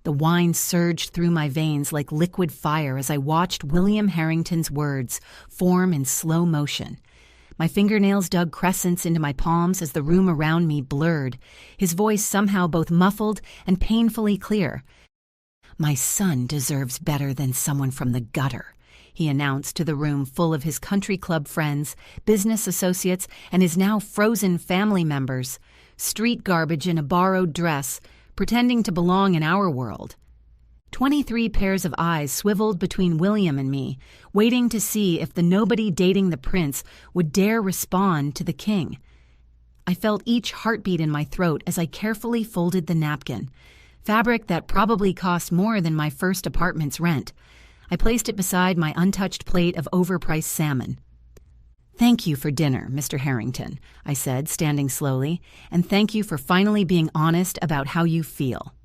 The wine surged through my veins like liquid fire as I watched William Harrington's words form in slow motion. My fingernails dug crescents into my palms as the room around me blurred, his voice somehow both muffled and painfully clear. "My son deserves better than someone from the gutter," he announced to the room full of his country club friends, business associates, and his now frozen family members. Street garbage in a borrowed dress, pretending to belong in our world. 23 pairs of eyes swiveled between William and me, waiting to see if the nobody dating the prince would dare respond to the king. I felt each heartbeat in my throat as I carefully folded the napkin, fabric that probably cost more than my first apartment's rent. I placed it beside my untouched plate of overpriced salmon. "Thank you for dinner, Mr. Harrington," I said, standing slowly, "and thank you for finally being honest about how you feel."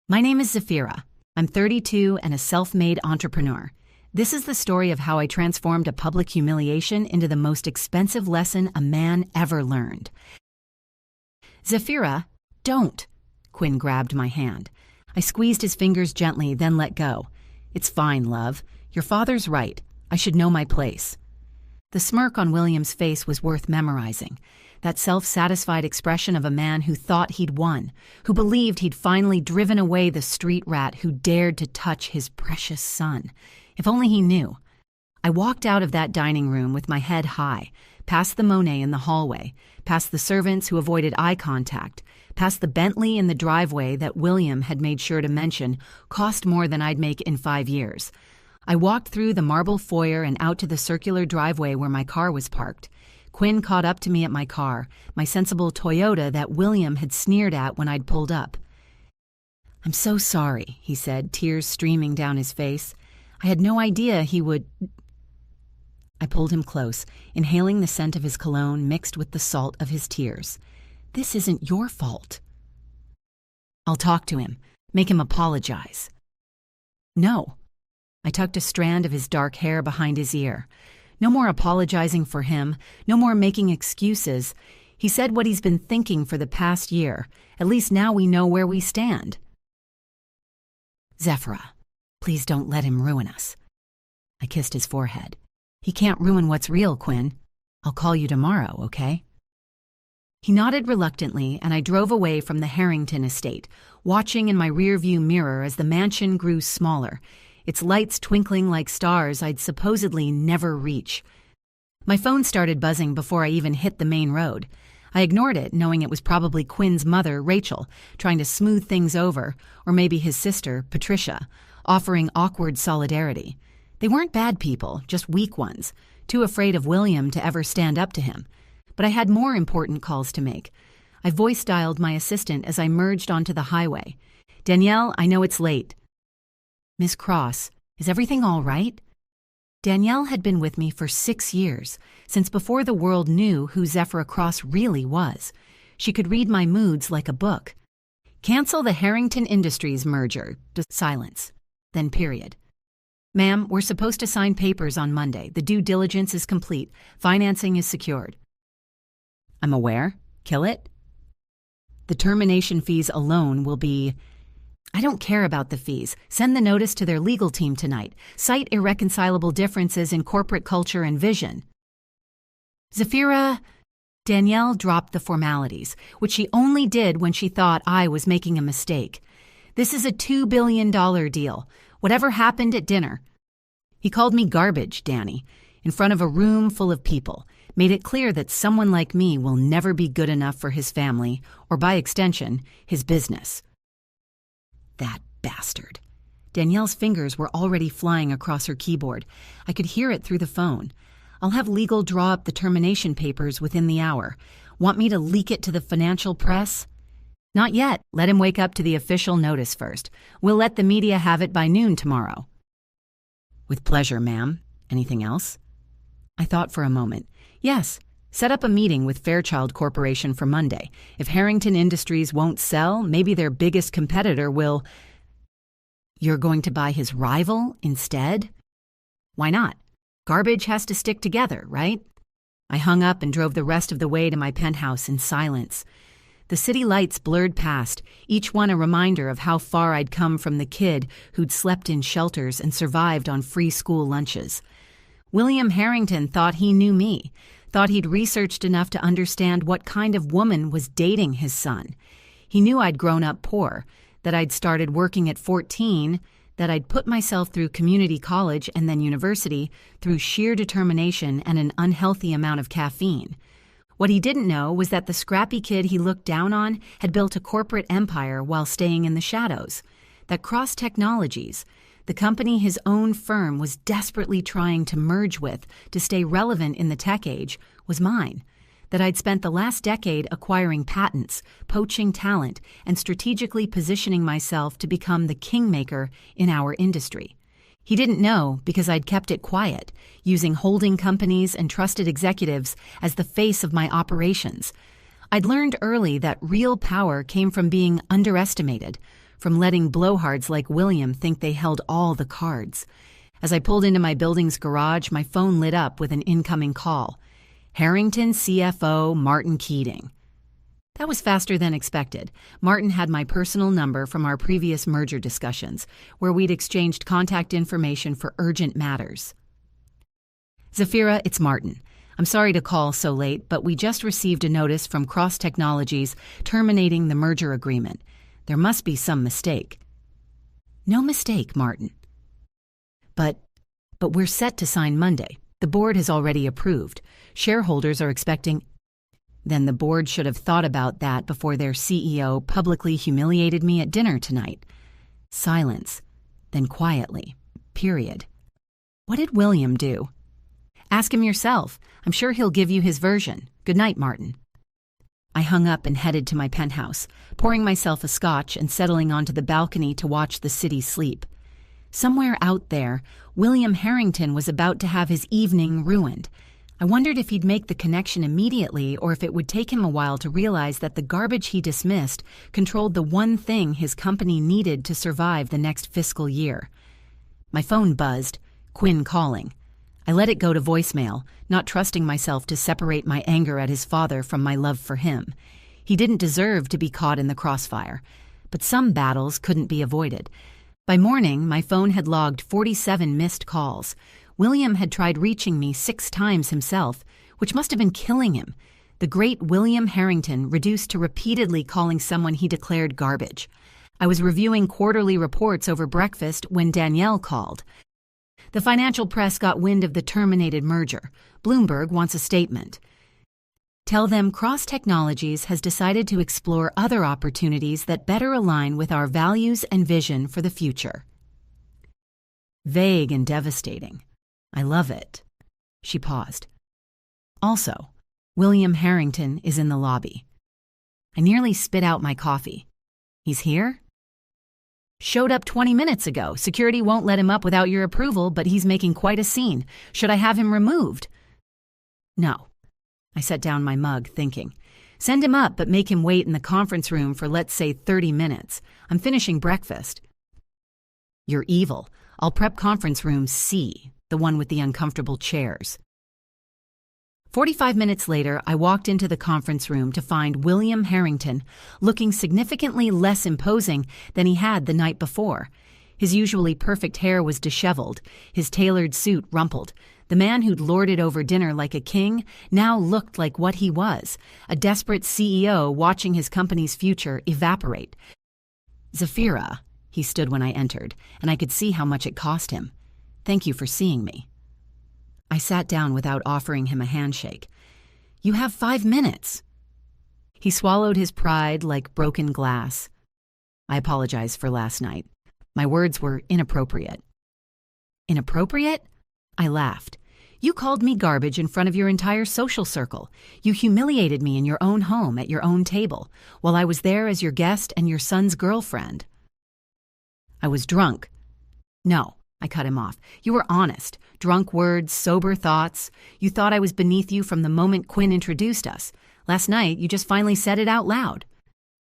My name is Zafira. I'm 32 and a self-made entrepreneur. This is the story of how I transformed a public humiliation into the most expensive lesson a man ever learned. "Zafira, don't!" Quinn grabbed my hand. I squeezed his fingers gently, then let go. "It's fine, love. Your father's right. I should know my place." The smirk on William's face was worth memorizing. That self-satisfied expression of a man who thought he'd won, who believed he'd finally driven away the street rat who dared to touch his precious son. If only he knew. I walked out of that dining room with my head high, past the Monet in the hallway, past the servants who avoided eye contact, past the Bentley in the driveway that William had made sure to mention cost more than I'd make in 5 years. I walked through the marble foyer and out to the circular driveway where my car was parked. Quinn caught up to me at my car, my sensible Toyota that William had sneered at when I'd pulled up. "I'm so sorry," he said, tears streaming down his face. "I had no idea he would—" I pulled him close, inhaling the scent of his cologne mixed with the salt of his tears. "This isn't your fault." "I'll talk to him, make him apologize." "No." I tucked a strand of his dark hair behind his ear. "No more apologizing for him, no more making excuses. He said what he's been thinking for the past year. At least now we know where we stand." "Zafira, please don't let him ruin us." I kissed his forehead. "He can't ruin what's real, Quinn. I'll call you tomorrow, okay?" He nodded reluctantly, and I drove away from the Harrington estate, watching in my rearview mirror as the mansion grew smaller, its lights twinkling like stars I'd supposedly never reach. My phone started buzzing before I even hit the main road. I ignored it, knowing it was probably Quinn's mother, Rachel, trying to smooth things over, or maybe his sister, Patricia, offering awkward solidarity. They weren't bad people, just weak ones, too afraid of William to ever stand up to him. But I had more important calls to make. I voice-dialed my assistant as I merged onto the highway. "Danielle, I know it's late." "Miss Cross, is everything all right?" Danielle had been with me for 6 years, since before the world knew who Zafira Cross really was. She could read my moods like a book. "Cancel the Harrington Industries merger." Silence. Then period. "Ma'am, we're supposed to sign papers on Monday. The due diligence is complete. Financing is secured." "I'm aware. Kill it?" "The termination fees alone will be—" "I don't care about the fees. Send the notice to their legal team tonight. Cite irreconcilable differences in corporate culture and vision." "Zafira—" Danielle dropped the formalities, which she only did when she thought I was making a mistake. "This is a $2 billion deal. Whatever happened at dinner." He called me garbage, Danny, in front of a room full of people, made it clear that someone like me will never be good enough for his family, or by extension, his business. That bastard. Danielle's fingers were already flying across her keyboard. I could hear it through the phone. "I'll have legal draw up the termination papers within the hour. Want me to leak it to the financial press?" "Not yet. Let him wake up to the official notice first. We'll let the media have it by noon tomorrow." "With pleasure, ma'am. Anything else?" I thought for a moment. "Yes. Set up a meeting with Fairchild Corporation for Monday. If Harrington Industries won't sell, maybe their biggest competitor will—" "You're going to buy his rival instead?" "Why not? Garbage has to stick together, right?" I hung up and drove the rest of the way to my penthouse in silence. The city lights blurred past, each one a reminder of how far I'd come from the kid who'd slept in shelters and survived on free school lunches. William Harrington thought he knew me, thought he'd researched enough to understand what kind of woman was dating his son. He knew I'd grown up poor, that I'd started working at 14, that I'd put myself through community college and then university through sheer determination and an unhealthy amount of caffeine. What he didn't know was that the scrappy kid he looked down on had built a corporate empire while staying in the shadows, that Cross Technologies, the company his own firm was desperately trying to merge with to stay relevant in the tech age, was mine, that I'd spent the last decade acquiring patents, poaching talent, and strategically positioning myself to become the kingmaker in our industry. He didn't know because I'd kept it quiet, using holding companies and trusted executives as the face of my operations. I'd learned early that real power came from being underestimated, from letting blowhards like William think they held all the cards. As I pulled into my building's garage, my phone lit up with an incoming call. Harrington CFO Martin Keating. That was faster than expected. Martin had my personal number from our previous merger discussions, where we'd exchanged contact information for urgent matters. Zafira, it's Martin. I'm sorry to call so late, but we just received a notice from Cross Technologies terminating the merger agreement. There must be some mistake. No mistake, Martin. But we're set to sign Monday. The board has already approved. Shareholders are expecting... Then the board should have thought about that before their CEO publicly humiliated me at dinner tonight. Silence. Then quietly. Period. What did William do? Ask him yourself. I'm sure he'll give you his version. Good night, Martin. I hung up and headed to my penthouse, pouring myself a scotch and settling onto the balcony to watch the city sleep. Somewhere out there, William Harrington was about to have his evening ruined. I wondered if he'd make the connection immediately or if it would take him a while to realize that the garbage he dismissed controlled the one thing his company needed to survive the next fiscal year. My phone buzzed, Quinn calling. I let it go to voicemail, not trusting myself to separate my anger at his father from my love for him. He didn't deserve to be caught in the crossfire, but some battles couldn't be avoided. By morning, my phone had logged 47 missed calls. William had tried reaching me 6 times himself, which must have been killing him. The great William Harrington reduced to repeatedly calling someone he declared garbage. I was reviewing quarterly reports over breakfast when Danielle called. The financial press got wind of the terminated merger. Bloomberg wants a statement. Tell them Cross Technologies has decided to explore other opportunities that better align with our values and vision for the future. Vague and devastating. I love it. She paused. Also, William Harrington is in the lobby. I nearly spit out my coffee. He's here? Showed up 20 minutes ago. Security won't let him up without your approval, but he's making quite a scene. Should I have him removed? No. I set down my mug, thinking. Send him up, but make him wait in the conference room for, let's say, 30 minutes. I'm finishing breakfast. You're evil. I'll prep conference room C, the one with the uncomfortable chairs. 45 minutes later, I walked into the conference room to find William Harrington looking significantly less imposing than he had the night before. His usually perfect hair was disheveled, his tailored suit rumpled. The man who'd lorded over dinner like a king now looked like what he was, a desperate CEO watching his company's future evaporate. Zafira, he stood when I entered, and I could see how much it cost him. Thank you for seeing me. I sat down without offering him a handshake. You have 5 minutes. He swallowed his pride like broken glass. I apologize for last night. My words were inappropriate. Inappropriate? I laughed. You called me garbage in front of your entire social circle. You humiliated me in your own home at your own table, while I was there as your guest and your son's girlfriend. I was drunk. No. I cut him off. You were honest. Drunk words, sober thoughts. You thought I was beneath you from the moment Quinn introduced us. Last night, you just finally said it out loud.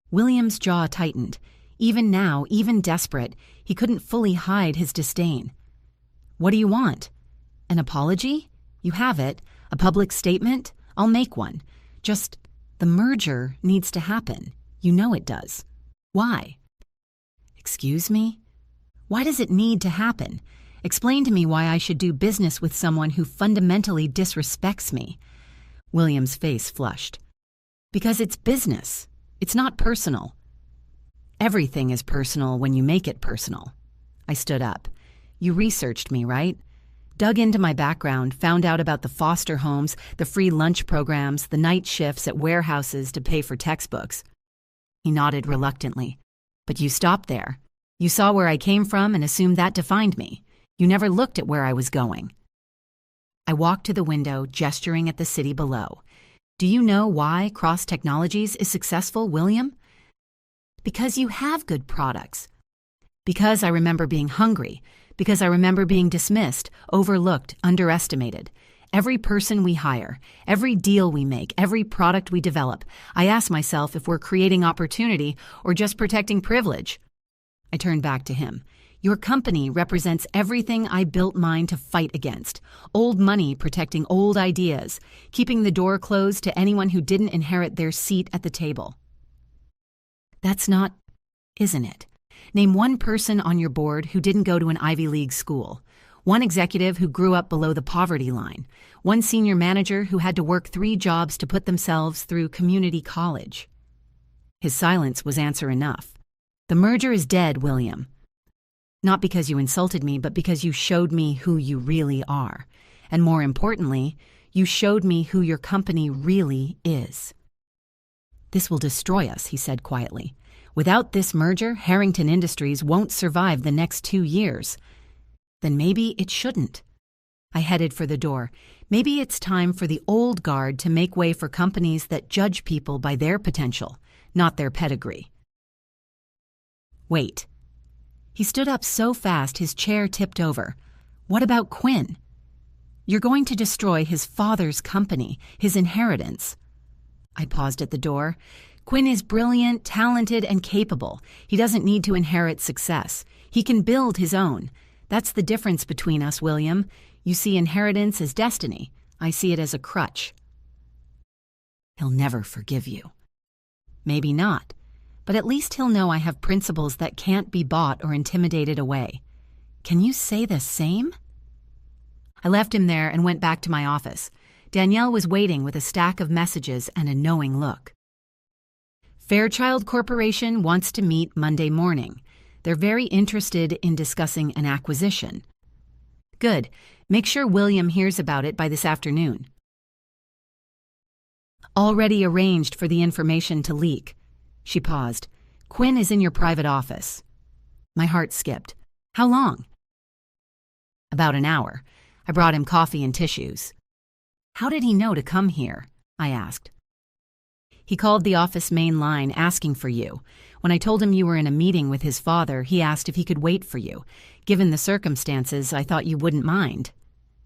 William's jaw tightened. Even now, even desperate, he couldn't fully hide his disdain. What do you want? An apology? You have it. A public statement? I'll make one. Just The merger needs to happen. You know it does. Why? Excuse me? Why does it need to happen? Explain to me why I should do business with someone who fundamentally disrespects me. William's face flushed. Because it's business. It's not personal. Everything is personal when you make it personal. I stood up. You researched me, right? Dug into my background, found out about the foster homes, the free lunch programs, the night shifts at warehouses to pay for textbooks. He nodded reluctantly. But you stopped there. You saw where I came from and assumed that defined me. You never looked at where I was going. I walked to the window, gesturing at the city below. Do you know why Cross Technologies is successful, William? Because you have good products. Because I remember being hungry. Because I remember being dismissed, overlooked, underestimated. Every person we hire, every deal we make, every product we develop, I ask myself if we're creating opportunity or just protecting privilege. I turned back to him. Your company represents everything I built mine to fight against. Old money protecting old ideas, keeping the door closed to anyone who didn't inherit their seat at the table. That's not, isn't it? Name one person on your board who didn't go to an Ivy League school. One executive who grew up below the poverty line. One senior manager who had to work 3 jobs to put themselves through community college. His silence was answer enough. The merger is dead, William. Not because you insulted me, but because you showed me who you really are. And more importantly, you showed me who your company really is. This will destroy us, he said quietly. Without this merger, Harrington Industries won't survive the next 2 years. Then maybe it shouldn't. I headed for the door. Maybe it's time for the old guard to make way for companies that judge people by their potential, not their pedigree. Wait. He stood up so fast his chair tipped over. What about Quinn? You're going to destroy his father's company, his inheritance. I paused at the door. Quinn is brilliant, talented, and capable. He doesn't need to inherit success. He can build his own. That's the difference between us, William. You see inheritance as destiny. I see it as a crutch. He'll never forgive you. Maybe not, but at least he'll know I have principles that can't be bought or intimidated away. Can you say the same? I left him there and went back to my office. Danielle was waiting with a stack of messages and a knowing look. Fairchild Corporation wants to meet Monday morning. They're very interested in discussing an acquisition. Good. Make sure William hears about it by this afternoon. Already arranged for the information to leak. She paused. Quinn is in your private office. My heart skipped. How long? About an hour. I brought him coffee and tissues. How did he know to come here? I asked. He called the office main line asking for you. When I told him you were in a meeting with his father, he asked if he could wait for you. Given the circumstances, I thought you wouldn't mind,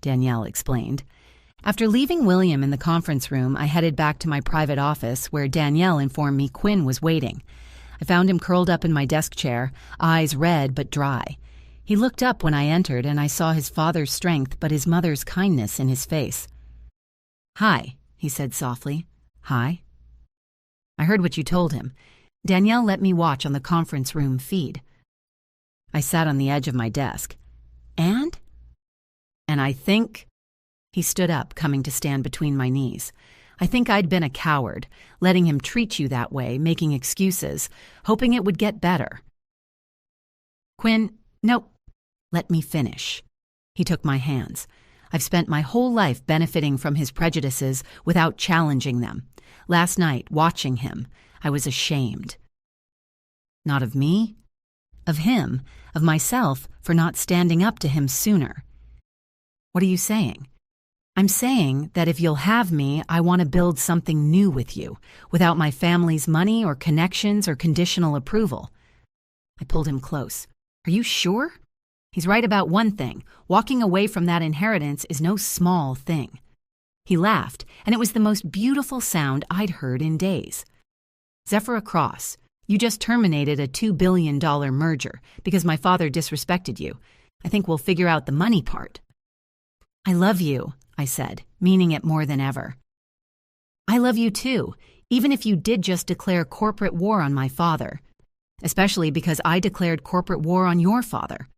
Danielle explained. After leaving William in the conference room, I headed back to my private office where Danielle informed me Quinn was waiting. I found him curled up in my desk chair, eyes red but dry. He looked up when I entered and I saw his father's strength but his mother's kindness in his face. Hi, he said softly. Hi. I heard what you told him. Danielle let me watch on the conference room feed. I sat on the edge of my desk. And I think... He stood up, coming to stand between my knees. I think I'd been a coward, letting him treat you that way, making excuses, hoping it would get better. Quinn, nope. Let me finish. He took my hands. I've spent my whole life benefiting from his prejudices without challenging them. Last night, watching him, I was ashamed. Not of me, of him, of myself for not standing up to him sooner. What are you saying? I'm saying that if you'll have me, I want to build something new with you, without my family's money or connections or conditional approval. I pulled him close. Are you sure? He's right about one thing. Walking away from that inheritance is no small thing. He laughed, and it was the most beautiful sound I'd heard in days. Zephyr Cross, you just terminated a $2 billion merger because my father disrespected you. I think we'll figure out the money part. I love you, I said, meaning it more than ever. I love you too, even if you did just declare corporate war on my father. Especially because I declared corporate war on your father.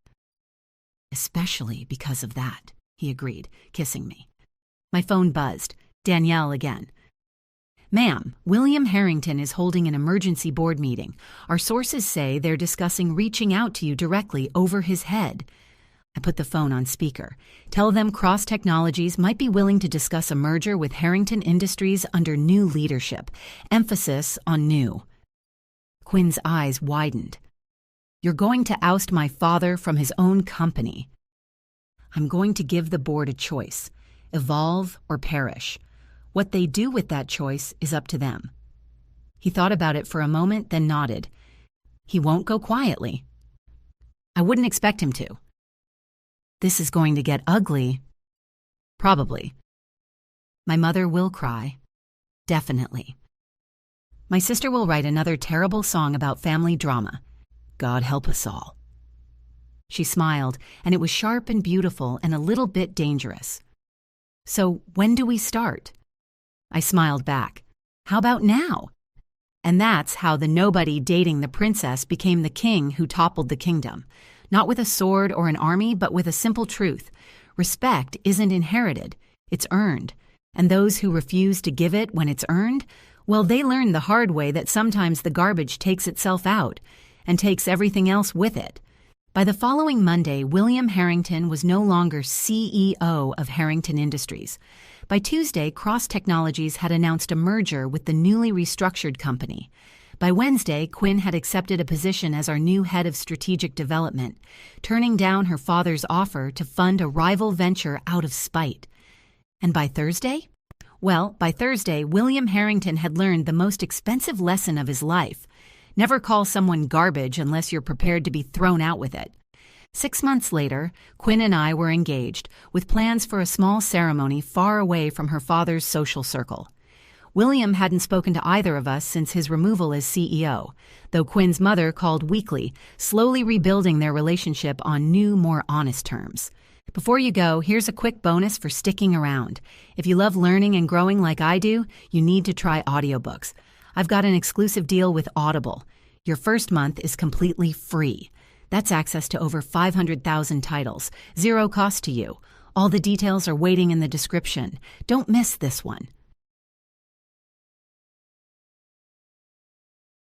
Especially because of that, he agreed, kissing me. My phone buzzed. Danielle again. Ma'am, William Harrington is holding an emergency board meeting. Our sources say they're discussing reaching out to you directly over his head. I put the phone on speaker. Tell them Cross Technologies might be willing to discuss a merger with Harrington Industries under new leadership. Emphasis on new. Quinn's eyes widened. You're going to oust my father from his own company. I'm going to give the board a choice. Evolve or perish. What they do with that choice is up to them. He thought about it for a moment, then nodded. He won't go quietly. I wouldn't expect him to. This is going to get ugly. Probably. My mother will cry. Definitely. My sister will write another terrible song about family drama. God help us all. She smiled, and it was sharp and beautiful and a little bit dangerous. So when do we start? I smiled back. How about now? And that's how the nobody dating the princess became the king who toppled the kingdom. Not with a sword or an army, but with a simple truth. Respect isn't inherited, it's earned. And those who refuse to give it when it's earned, well, they learn the hard way that sometimes the garbage takes itself out and takes everything else with it. By the following Monday, William Harrington was no longer CEO of Harrington Industries. By Tuesday, Cross Technologies had announced a merger with the newly restructured company. By Wednesday, Quinn had accepted a position as our new head of strategic development, turning down her father's offer to fund a rival venture out of spite. And by Thursday? Well, by Thursday, William Harrington had learned the most expensive lesson of his life. Never call someone garbage unless you're prepared to be thrown out with it. 6 months later, Quinn and I were engaged, with plans for a small ceremony far away from her father's social circle. William hadn't spoken to either of us since his removal as CEO, though Quinn's mother called weekly, slowly rebuilding their relationship on new, more honest terms. Before you go, here's a quick bonus for sticking around. If you love learning and growing like I do, you need to try audiobooks. I've got an exclusive deal with Audible. Your first month is completely free. That's access to over 500,000 titles, zero cost to you. All the details are waiting in the description. Don't miss this one.